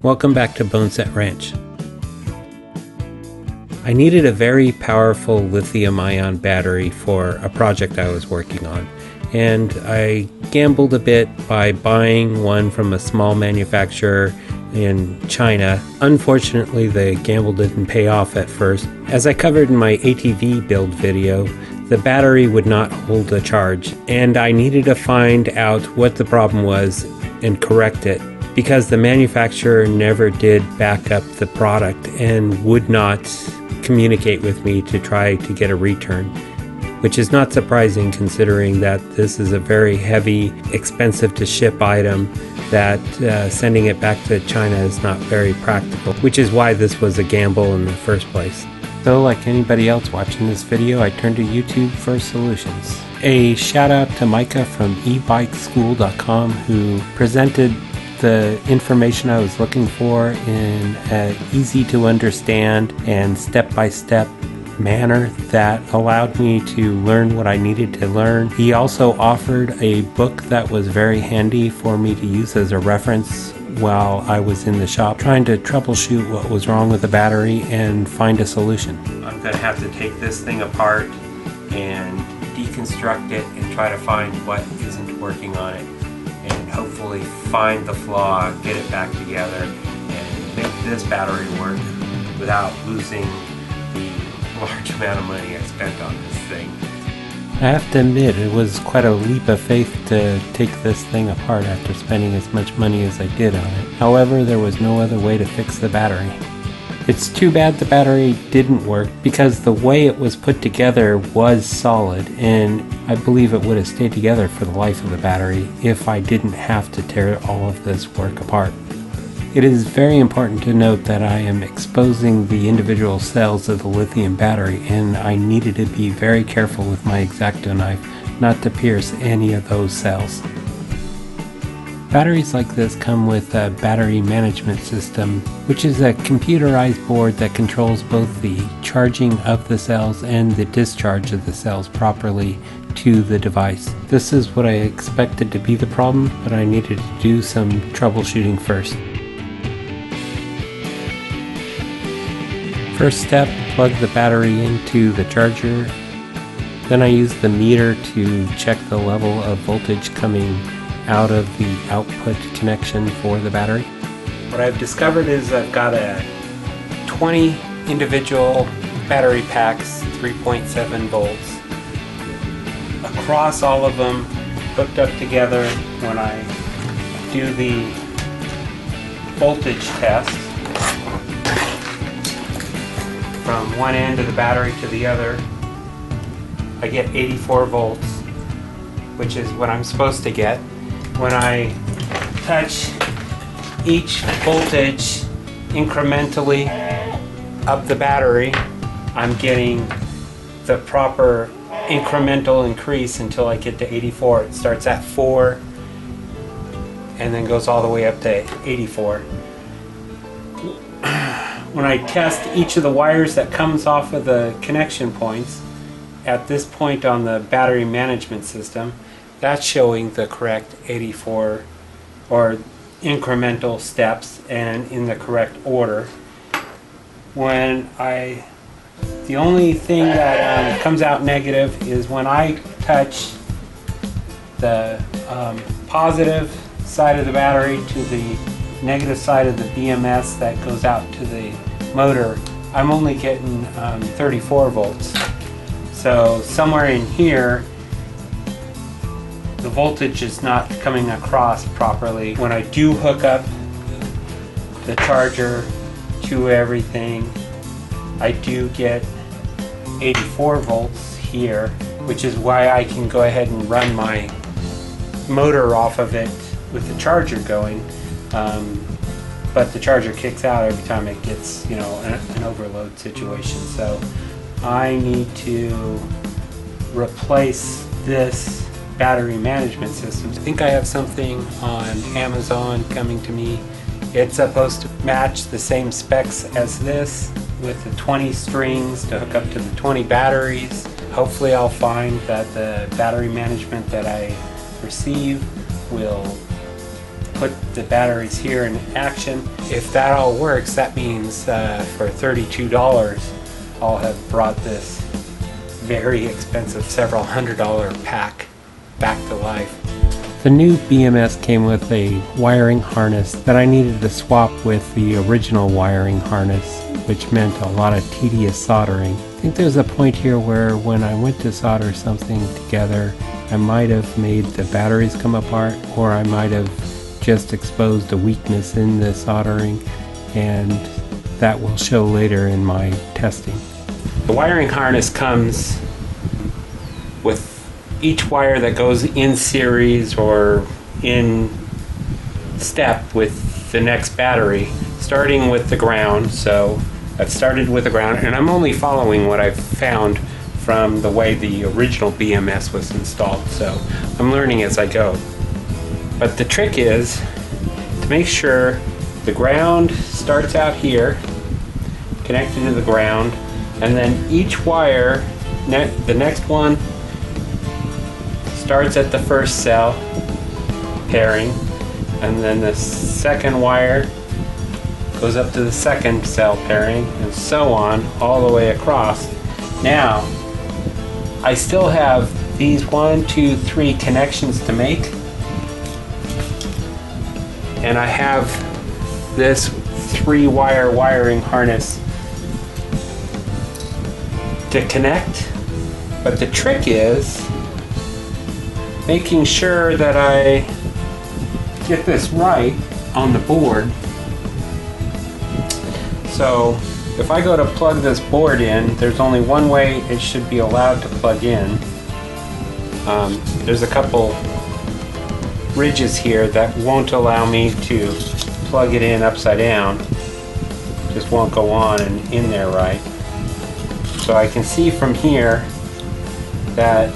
Welcome back to Boneset Ranch. I needed a very powerful lithium-ion battery for a project I was working on, and I gambled a bit by buying one from a small manufacturer in China. Unfortunately, the gamble didn't pay off at first. As I covered in my ATV build video, the battery would not hold a charge, and I needed to find out what the problem was and correct it, because the manufacturer never did back up the product and would not communicate with me to try to get a return, which is not surprising considering that this is a very heavy, expensive to ship item that sending it back to China is not very practical, which is why this was a gamble in the first place. So like anybody else watching this video, I turned to YouTube for solutions. A shout out to Micah from ebikeschool.com who presented the information I was looking for in an easy to understand and step-by-step manner that allowed me to learn what I needed to learn. He also offered a book that was very handy for me to use as a reference while I was in the shop trying to troubleshoot what was wrong with the battery and find a solution. I'm going to have to take this thing apart and deconstruct it and try to find what isn't working on it, and hopefully find the flaw, get it back together, and make this battery work without losing the large amount of money I spent on this thing. I have to admit, it was quite a leap of faith to take this thing apart after spending as much money as I did on it. However, there was no other way to fix the battery. It's too bad the battery didn't work because the way it was put together was solid, and I believe it would have stayed together for the life of the battery if I didn't have to tear all of this work apart. It is very important to note that I am exposing the individual cells of the lithium battery, and I needed to be very careful with my X-Acto knife not to pierce any of those cells. Batteries like this come with a battery management system, which is a computerized board that controls both the charging of the cells and the discharge of the cells properly to the device. This is what I expected to be the problem, but I needed to do some troubleshooting first. First step, plug the battery into the charger. Then I use the meter to check the level of voltage coming out of the output connection for the battery. What I've discovered is I've got a 20 individual battery packs, 3.7 volts. Across all of them, hooked up together. When I do the voltage test from one end of the battery to the other, I get 84 volts, which is what I'm supposed to get. When I touch each voltage incrementally up the battery, I'm getting the proper incremental increase until I get to 84. It starts at 4 and then goes all the way up to 84. When I test each of the wires that comes off of the connection points at this point on the battery management system, that's showing the correct 84 or incremental steps and in the correct order. The only thing that comes out negative is when I touch the positive side of the battery to the negative side of the BMS that goes out to the motor, I'm only getting 34 volts. So somewhere in here, the voltage is not coming across properly. When I do hook up the charger to everything, I do get 84 volts here, which is why I can go ahead and run my motor off of it with the charger going. But the charger kicks out every time it gets, an overload situation. So I need to replace this battery management system. I think I have something on Amazon coming to me. It's supposed to match the same specs as this with the 20 strings to hook up to the 20 batteries. Hopefully I'll find that the battery management that I receive will put the batteries here in action. If that all works, that means for $32 I'll have brought this very expensive several $100 pack back to life. The new BMS came with a wiring harness that I needed to swap with the original wiring harness, which meant a lot of tedious soldering. I think there's a point here where when I went to solder something together, I might have made the batteries come apart, or I might have just exposed a weakness in the soldering, and that will show later in my testing. The wiring harness comes with each wire that goes in series or in step with the next battery, starting with the ground. So I've started with the ground, and I'm only following what I've found from the way the original BMS was installed, so I'm learning as I go. But the trick is to make sure the ground starts out here, connected to the ground, and then each wire, the next one starts at the first cell pairing, and then the second wire goes up to the second cell pairing, and so on all the way across. Now, I still have these 1, 2, 3 connections to make, and I have this 3-wire wiring harness to connect. But the trick is making sure that I get this right on the board. So if I go to plug this board in, there's only one way it should be allowed to plug in. There's a couple ridges here that won't allow me to plug it in upside down. Just won't go on and in there right. So I can see from here that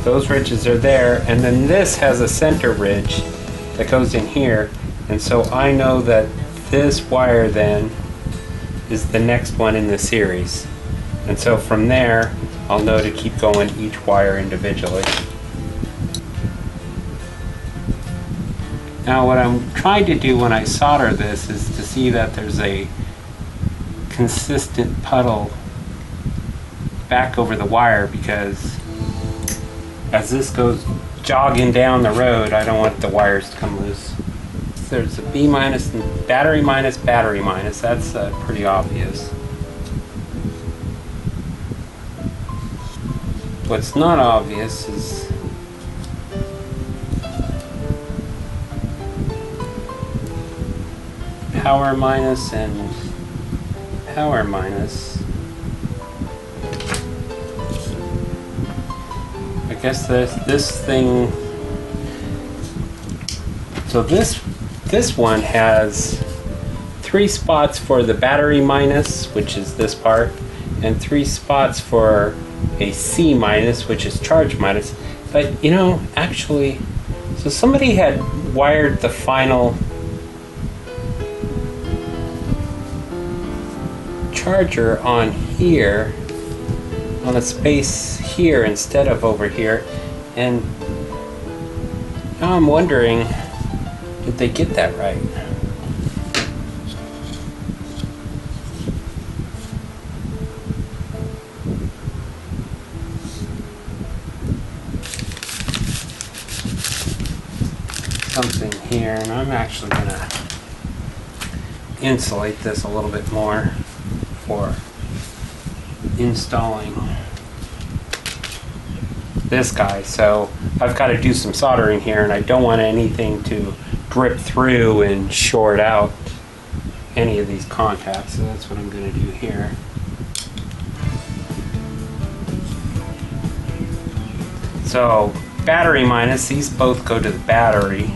those ridges are there, and then this has a center ridge that goes in here, and so I know that this wire then is the next one in the series, and so from there I'll know to keep going each wire individually. Now what I'm trying to do when I solder this is to see that there's a consistent puddle back over the wire, because as this goes jogging down the road, I don't want the wires to come loose. There's a B minus and battery minus, battery minus. That's pretty obvious. What's not obvious is power minus and power minus. I guess this thing. So this one has 3 spots for the battery minus, which is this part, and 3 spots for a C minus, which is charge minus. But you know, actually, so somebody had wired the final charger on here, on a space here instead of over here, and now I'm wondering, did they get that right? Something here, and I'm actually gonna insulate this a little bit more for installing this guy. So I've got to do some soldering here, and I don't want anything to drip through and short out any of these contacts, so that's what I'm going to do here. So battery minus, these both go to the battery,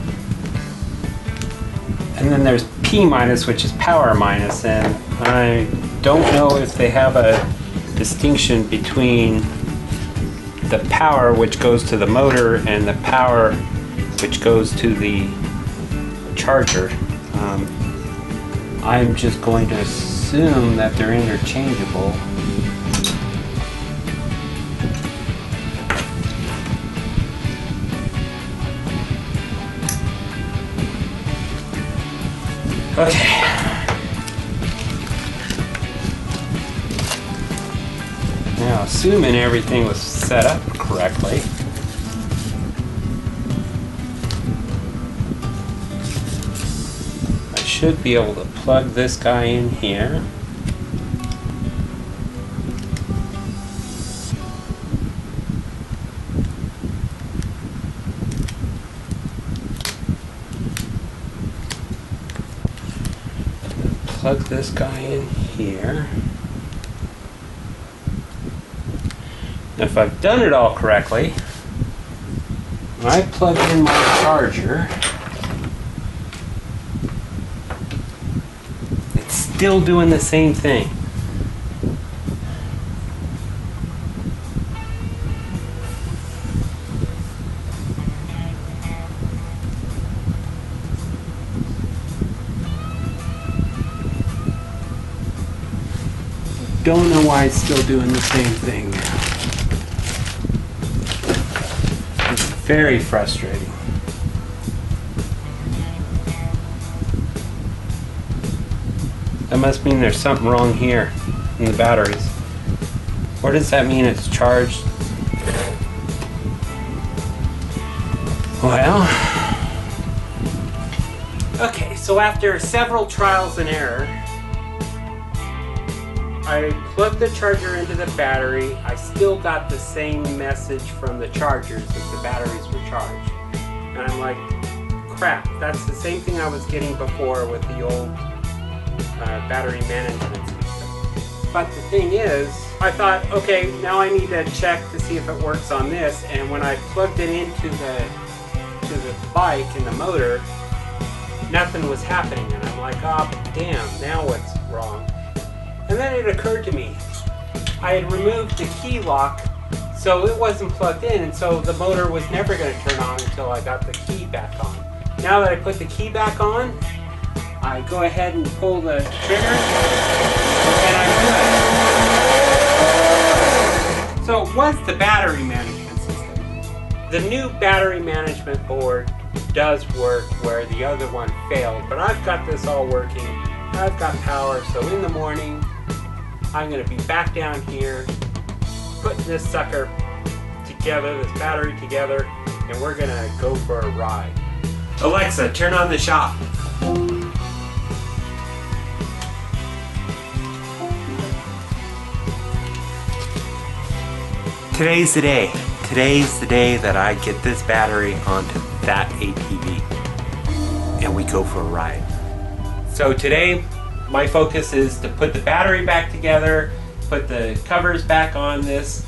and then there's P minus, which is power minus, and I don't know if they have a distinction between the power which goes to the motor and the power which goes to the charger. I'm just going to assume that they're interchangeable. Okay. Now, assuming everything was set up correctly, I should be able to plug this guy in here. Plug this guy in here. Now, if I've done it all correctly, when I plug in my charger, it's still doing the same thing. Don't know why it's still doing the same thing now. It's very frustrating. That must mean there's something wrong here in the batteries. Or does that mean it's charged? Well, okay, so after several trials and error, I plugged the charger into the battery. I still got the same message from the chargers that the batteries were charged. And I'm like, crap, that's the same thing I was getting before with the old battery management system. But the thing is, I thought, okay, now I need to check to see if it works on this. And when I plugged it into the bike and the motor, nothing was happening. And I'm like, oh, damn, now what's wrong? And then it occurred to me, I had removed the key lock, so it wasn't plugged in, and so the motor was never going to turn on until I got the key back on. Now that I put the key back on, I go ahead and pull the trigger, and I'm good. So it was the battery management system. The new battery management board does work where the other one failed, but I've got this all working. I've got power, so in the morning, I'm going to be back down here, putting this sucker together, this battery together, and we're going to go for a ride. Alexa, turn on the shop. Today's the day. Today's the day that I get this battery onto that ATV, and we go for a ride. So today, my focus is to put the battery back together, put the covers back on this,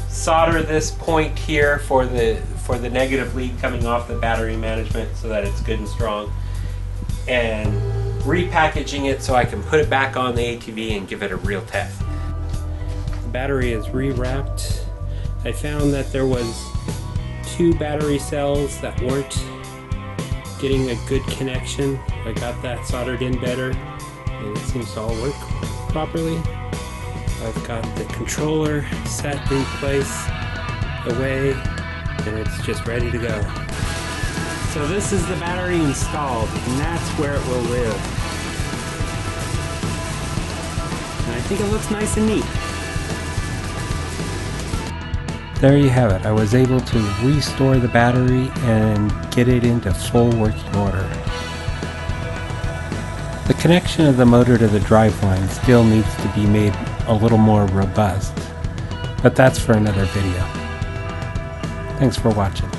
solder this point here for the negative lead coming off the battery management so that it's good and strong, and repackaging it so I can put it back on the ATV and give it a real test. The battery is rewrapped. I found that there was 2 battery cells that weren't getting a good connection. I got that soldered in better, and it seems to all work properly. I've got the controller set in place away, and it's just ready to go. So this is the battery installed, and that's where it will live. And I think it looks nice and neat. There you have it. I was able to restore the battery and get it into full working order. The connection of the motor to the driveline still needs to be made a little more robust, but that's for another video. Thanks for watching.